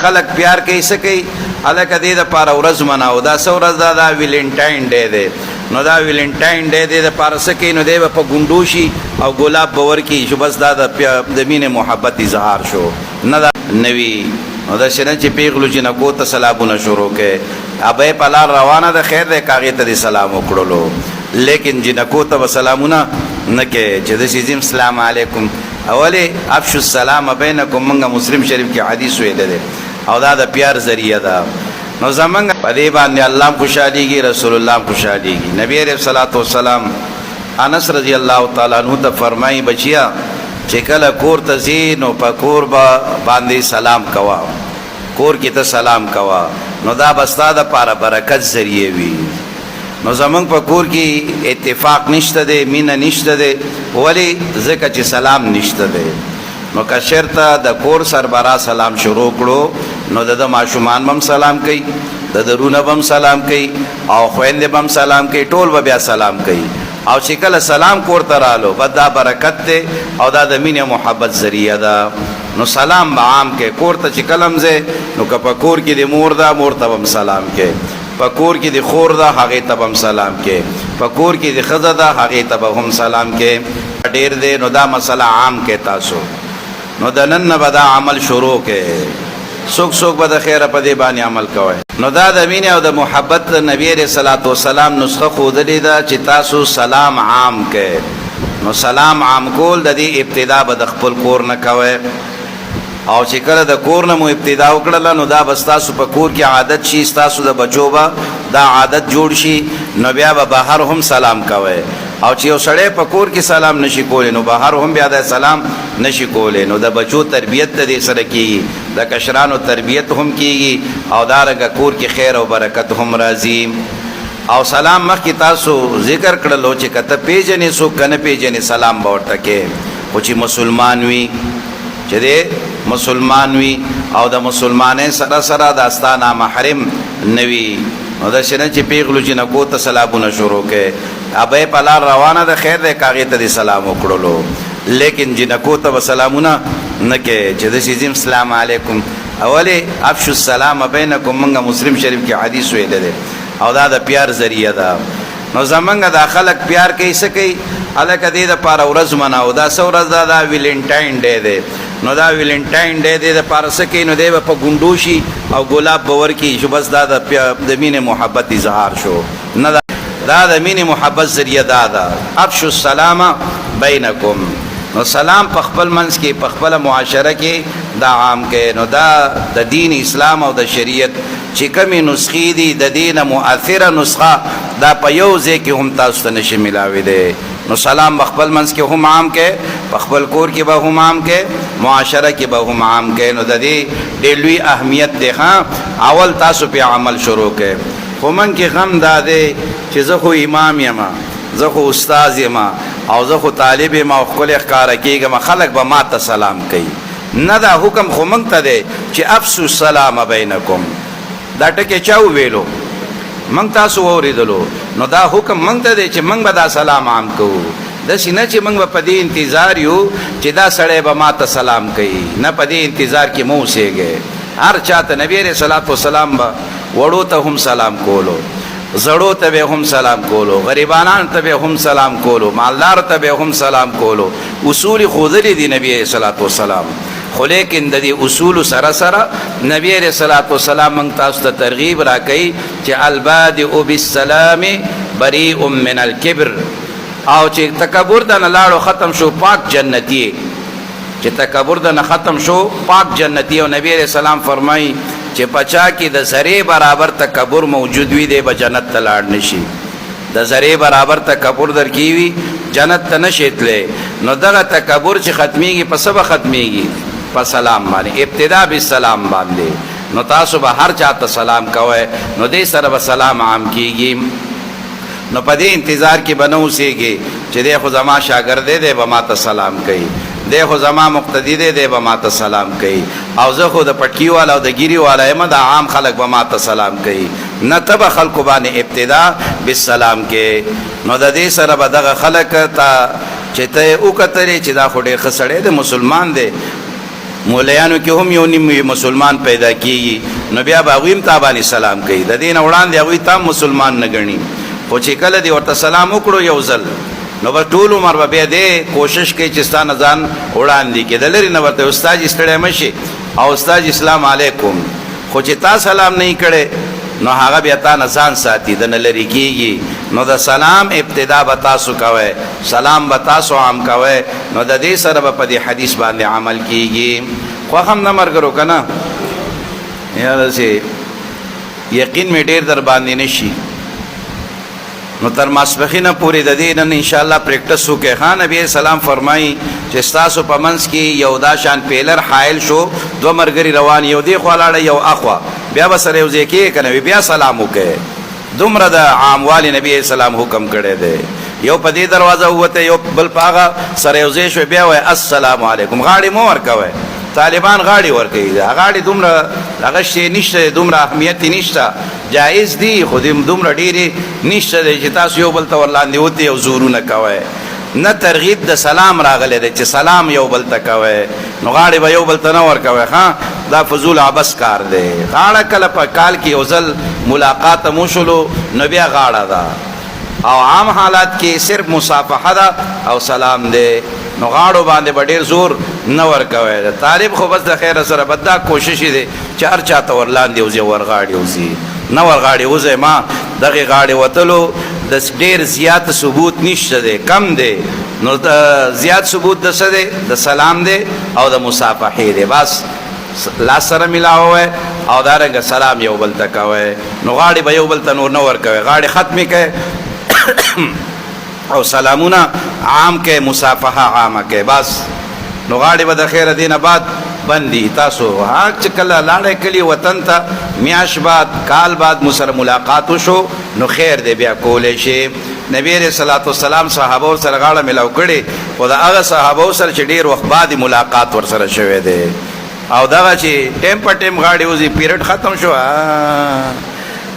خلق پیار کوي څه کوي هلکه دې دپاره ورځ مناو دا څه ورځ ده دا ویلنټاین ډے دی نو دا ویلنټاین ډے دی دپاره څه کوي نو دی به په ګونډو شي او ګلاب به ورکړي شو بس دا د مینې محبت اظهار شو نه دا نوي نو داسې نه چې پیغلو جنکو ته سلامونه شروع کړي ابه یې په لار روانه ده خیر دی که هغې ته دې سلام وکړلو لیکن جنکو ته به سلامونه نه کوي چې داسې ځیم سلام علیکم اولې افشو السلام بینکم منګه مسلم شریف کې حدیث ویلی دی او دا د پیار ذریعه ده نو زمونږ په دې باندې الله هم خوشحالېږي رسول الله هم خوشحالېږي نبی علیه الصلاة والسلام انس رضی الله تعالی عنہ ته فرمایي بچیا چې کله کور ته ځې نو په کور باندې سلام کوه کور کې ته سلام کوه نو دا به ستا دپاره برکت ذریعه وي نو زمونږ په کور کې اتفاق نشته دی مینه نشته دی ولې ځکه چې سلام نشته دی نو که چېرته د کور سربراه سلام شروع کړو نو د ماشومان به هم سلام کوي د درونه به هم سلام کوي او خویندې به هم سلام کوي ټول به بیا سلام کوي او چې کله سلام کور ته رالو بس دا برکت دی او دا د مینې محبت ذریعه ده نو سلام به عام کې کور ته چې کله هم ځې نو که په کور کې د مور ده مور ته به هم سلام کې په کور کې د خور ده هغې ته به هم سلام کې په کور کې د ښځه ده هغې ته به هم سلام کې ډېر دی نو دا مسله عام کې تاسو نو د نن نه به دا عمل شروع کې څوک څوک به د خیره په دې باندې عمل کوئ نو دا د مینې او د محبت د نبي علیه صلات وسلام نسخه ښودلې ده چې تاسو سلام عام کې نو سلام عام کول د دې ابتدا به د خپل کور نه کوئ او چې کله د کور نه مو ابتدا وکړله نو دا به ستاسو په کور کې عادت شي ستاسو د بچو به دا عادت جوړ شي نو بیا به بهر هم سلام کوئ او چې یو سړی په کور کې سلام نشي کولی نو بهر هم بیا د سلام نشي کولی نو د بچو تربیت ته دې سره کېږي د کشرانو تربیت هم کېږي او دارنګه کور کې خیر او برکت هم راځي او سلام مخکې تاسو ذکر کړلو چې که ته پیژنې څوک که نه پیژنې سلام به ورته کې خو چې مسلمان وي چې دی مسلمان وي او د مسلمانۍ سره سره د ستا نامحرم نه وي نو داسې نه چې پیغلو جنکو ته سلامونه شروع کړي ابه یې په لار روانه ده خیر دی که هغې ته دې سلام وکړلو لیکن جنکو ته به سلامونه نه کوي چې داسې ځیم سلام علیکم اولې افشو السلام بینکم منګه مسلم شریف کې حدیث ویلی دی او دا د پیار ذریعه ده نو زمونږ دا خلق پیار کوي څه کوي هلکه دې دپاره ورځ مناو دا څه ورځ ده دا ویلنټاین ډے دی نو دا ویلنټاین ډے دی دپاره څه کوي نو دی به په ګونډو شي او ګلاب به ورکړي شو بس دا د مینې محبت اظهار شو نه دا د مینې محبت ذریعه دا ده افشو السلام بینکم نو سلام په خپل منځ کې په خپله معاشره کې دا عام کې نو دا د دین اسلام او د شریعت چې کومې نسخې دي د دې نه مؤثره نسخه دا په یو ځای کې هم تاسو ته نشي ملاوېدی نو سلام په خپل منځ کې هم عام کې په خپل کور کې به هم عام کې معاشره کې به هم عام کې نو د دې ډېر لوی اهمیت دی ښه اول تاسو پې عمل شروع کې خو من کې غم دا دی چې زه خو امام یم زه خو استاذ یم او زه خو طالب یم او ښکلی ښکاره کېږم خلک به ما ته سلام کوي نه دا حکم خو موږ ته دی چې افسو السلام بینکم دا ټکی چا وویلو موږ تاسو واورېدلو نو دا حکم موږ ته دی چې موږ به دا سلام عام کوو داسې نه چې موږ به په دې انتظار یو چې دا سړی به ما ته سلام کوي نه په دې انتظار کې مو اوسېږئ هر چا ته نبی علیه صلات وسلام به وړو ته هم سلام کولو زړو ته به هم سلام کولو غریبانان ته به هم سلام کولو مالدار ته به هم سلام کولو اصول ښودلي دي نبی علیه صلات وسلام خو لیکن د دې اصولو سره سره نبی علیه صلات وسلام موږ تاسو ته ترغیب راکوي چې البادئ بالسلام بریء من الکبر او چې تکبر د نه لاړو ختم شو پاک جنتی چې تکبر د نه ختم شو پاک جنتی او نبی علیه السلام فرمایي چې پچا کې د ذرې برابر تکبر موجود وي دی به جنت ته لاړ نشي د ذرې برابر تکبر در کې وي جنت ته نشي تللی نو دغه تکبر چې ختمیږي په څه به ختمیږي په سلام باندې ابتدا بالسلام باندې نو تاسو به هر چا ته سلام کوئ نو دې سره به سلام عام کېږي نو په دې انتظار کې به نه اوسېږي چې دی خو زما شاګرد دی به ما ته سلام کوي دی خو زما مقتدی دی به ما ته سلام کوي او زه خو د پټکي والا او د ګیري والا یم د عام خلک به ما ته سلام کوي نه ته به خلکو باندې ابتدا بالسلام کې نو د دې سره به دغه خلک ته چې ته یې وکتلې چې دا خو ډېر ښه سړی دی مسلمان دی مولیانو کې هم یو نیم مسلمان پیدا کیږي نو بیا به هغوی هم تا باندې سلام کوي د دې نه وړاندې هغوی تا مسلمان نه ګڼي خو چې کله دې ورته سلام وکړو یو ځل نو به ټول عمر به بیا دې کوشش کوي چې ستا نه ځان وړاندې کړي د لرې نه ورته استاد ستړی مه شي او استاد اسلام علیکم خو چې تا سلام نه کړی نو هغه بیا تا نه ځان ساتي د نه لرې کېږي نو د سلام ابتدا به تاسو کوئ سلام به تاسو عام کوئ نو د دې سره به په دې حدیث باندې عمل کېږي خوښ هم نه ملګرو که نه یا داسې یقین مې ډېر در باندې نه شي نو تر ماسپښینه پورې د دې نن انشاءالله پریکټس وکړئ ښه نبي سلام فرمایي چې ستاسو په منځ کې یو دا شان پیلر حایل شو دوه ملګري روان یو دې خوا لاړه یو اخوا بیا به سره یو ځای کېږي که نه بیا سلام وکړئ دومره د عاموالي نبي سلام حکم کړی دی یو په دې دروازه ووته یو بل په هغه سره یو ځای شوی بیا وایي السلام علیکم غاړې مه ورکوئ طالبان غاړې ورکوي غاړې دومره هغه شی نشته دومره اهمیت یې نشته جایز دي خو دومره ډېرې نشته دی چې تاسو یو بل ته ورلاندې وتې او زورونه کوئ نه ترغیب د سلام راغلی دی چې سلام یو بل ته کوئ نو غاړې به یو بل ته نه ورکوئ ښه دا فضول عبس کار دی غاړه کله په کال کې یو ځل ملاقات مو شلو نو بیا غاړه ده او عام حالات کې صرف مصافحه ده او سلام دی نو غاړو باندې به ډېر زور نه ورکوئ طالب خو بس د خیره سره به دا کوشش یې دی چې هر چا ته ورلاندې وځي ورغاړې وځي نه ورغاړې وځئ ما دغې غاړې وتلو د ډېر زیات ثبوت نشته دی کم دی نو د زیات ثبوت د څه دی د سلام دی او د مصافحې دی بس لاس سره ملاوئ او دارنګه سلام یو بل ته کوئ نو غاړې به یو بل ته نور نه ورکوئ غاړې ختمې کړئ او سلامونه عام کې مصافحه عامه کې بس نو غاړې به د خیره دینه بعد بندي تاسو ها چې کله لاړې کلی وطن ته میاش بعد کال بعد مو سره ملاقات وشو نو خیر دی بیا کولی شي نبی علیہ الصلوۃ والسلام صحابه سره غاړه ملاو کړي خو د هغه صحابه سره چې ډېر وخت بعد ملاقات ور سره شوی دی او دغه چې ټیم په ټیم غاړې وځي پیریډ ختم شو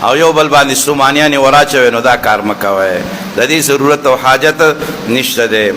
او یو بل باندې ستومانیانې وراچوي نو دا کار مه کوئ د دې ضرورت او حاجت نشته دی